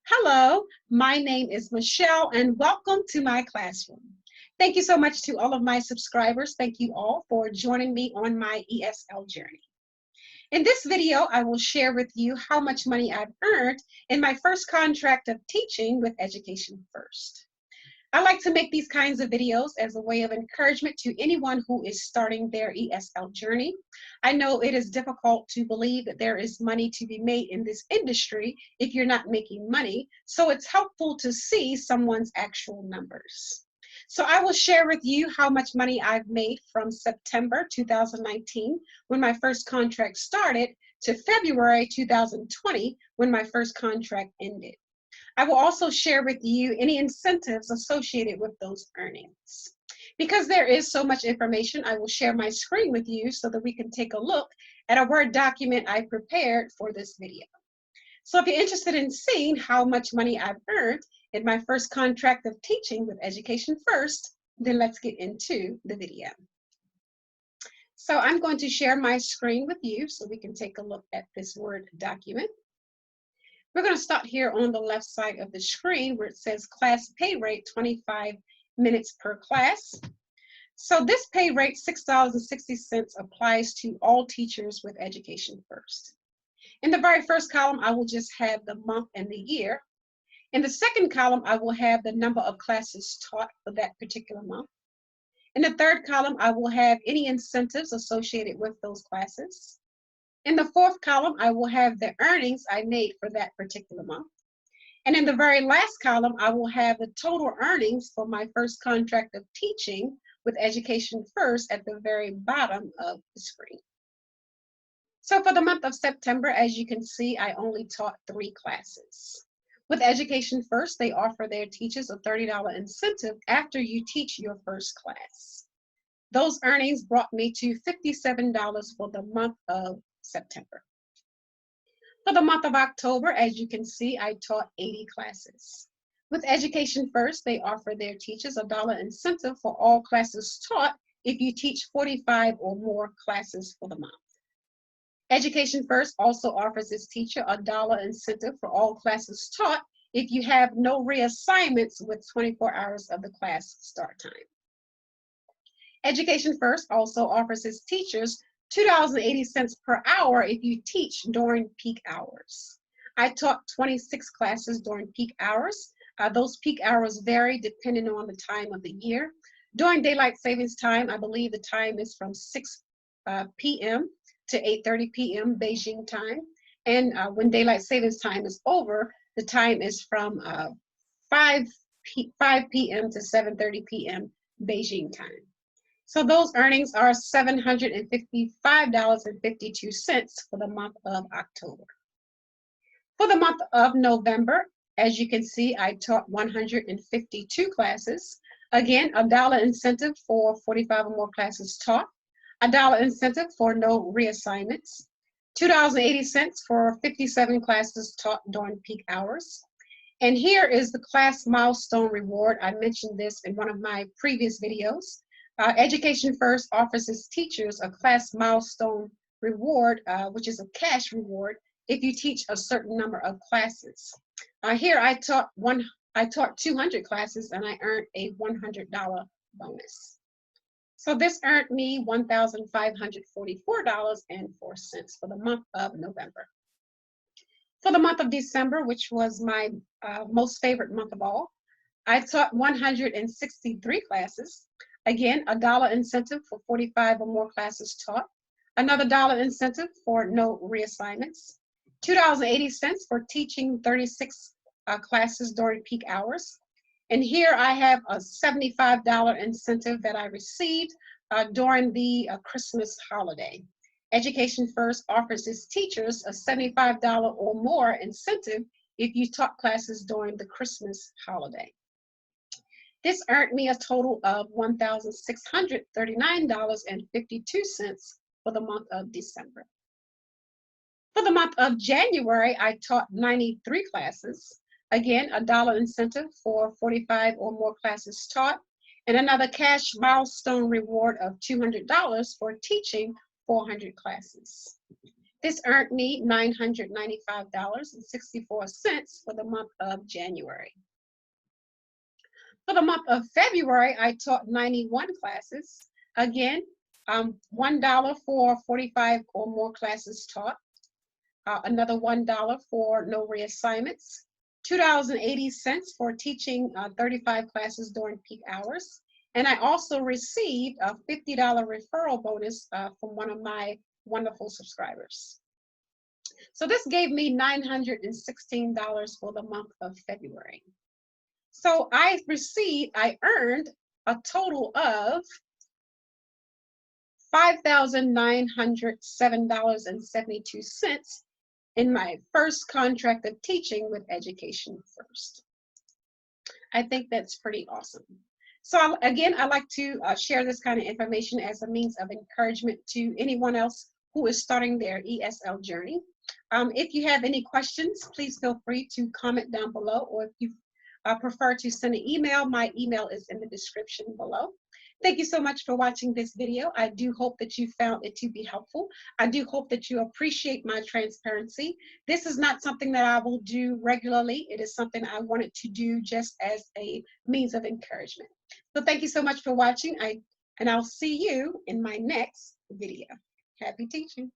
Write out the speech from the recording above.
Hello, my name is Michelle and welcome to my classroom. Thank you so much to all of my subscribers. Thank you all for joining me on my ESL journey. In this video, I will share with you how much money I've earned in my first contract of teaching with Education First. I like to make these kinds of videos as a way of encouragement to anyone who is starting their ESL journey. I know it is difficult to believe that there is money to be made in this industry if you're not making money, so it's helpful to see someone's actual numbers. So I will share with you how much money I've made from September 2019, when my first contract started, to February 2020, when my first contract ended. I will also share with you any incentives associated with those earnings. Because there is so much information, I will share my screen with you so that we can take a look at a Word document I prepared for this video. So if you're interested in seeing how much money I've earned in my first contract of teaching with Education First, then let's get into the video. So I'm going to share my screen with you so we can take a look at this Word document. We're going to start here on the left side of the screen where it says class pay rate, 25 minutes per class. So this pay rate, $6.60, applies to all teachers with Education First. In the very first column, I will just have the month and the year. In the second column, I will have the number of classes taught for that particular month. In the third column, I will have any incentives associated with those classes. In the fourth column, I will have the earnings I made for that particular month. And in the very last column, I will have the total earnings for my first contract of teaching with Education First at the very bottom of the screen. So for the month of September, as you can see, I only taught 3 classes. With Education First, they offer their teachers a $30 incentive after you teach your first class. Those earnings brought me to $57 for the month of September. For the month of October, as you can see, I taught 80 classes. With Education First, they offer their teachers a $1 incentive for all classes taught if you teach 45 or more classes for the month. Education First also offers its teacher a $1 incentive for all classes taught if you have no reassignments with 24 hours of the class start time. Education First also offers its teachers $2.80 per hour if you teach during peak hours. I taught 26 classes during peak hours. Those peak hours vary depending on the time of the year. During daylight savings time, I believe the time is from 6 p.m. to 8:30 p.m. Beijing time. And when daylight savings time is over, the time is from 5 p.m. to 7:30 p.m. Beijing time. So those earnings are $755.52 for the month of October. For the month of November, as you can see, I taught 152 classes. Again, a $1 incentive for 45 or more classes taught, a $1 incentive for no reassignments, $2.80 for 57 classes taught during peak hours. And here is the class milestone reward. I mentioned this in one of my previous videos. Education First offers its teachers a class milestone reward, which is a cash reward, if you teach a certain number of classes. Here I taught 200 classes and I earned a $100 bonus. So this earned me $1,544.04 for the month of November. For the month of December, which was my most favorite month of all, I taught 163 classes. Again, a $1 incentive for 45 or more classes taught, another $1 incentive for no reassignments, $2.80 for teaching 36 classes during peak hours. And here I have a $75 incentive that I received during the Christmas holiday. Education First offers its teachers a $75 or more incentive if you taught classes during the Christmas holiday. This earned me a total of $1,639.52 for the month of December. For the month of January, I taught 93 classes. Again, a $1 incentive for 45 or more classes taught, and another cash milestone reward of $200 for teaching 400 classes. This earned me $995.64 for the month of January. For the month of February, I taught 91 classes. Again, $1 for 45 or more classes taught. Another $1 for no reassignments. $2.80 for teaching 35 classes during peak hours. And I also received a $50 referral bonus from one of my wonderful subscribers. So this gave me $916 for the month of February. So I earned a total of $5,907.72 in my first contract of teaching with Education First. I think that's pretty awesome. So again, I like to share this kind of information as a means of encouragement to anyone else who is starting their ESL journey. If you have any questions, please feel free to comment down below, or if you prefer to send an email, my email is in the description below. Thank you so much for watching this video. I do hope that you found it to be helpful. I do hope that you appreciate my transparency. This is not something that I will do regularly. It is something I wanted to do just as a means of encouragement. So thank you so much for watching, and I'll see you in my next video. Happy teaching.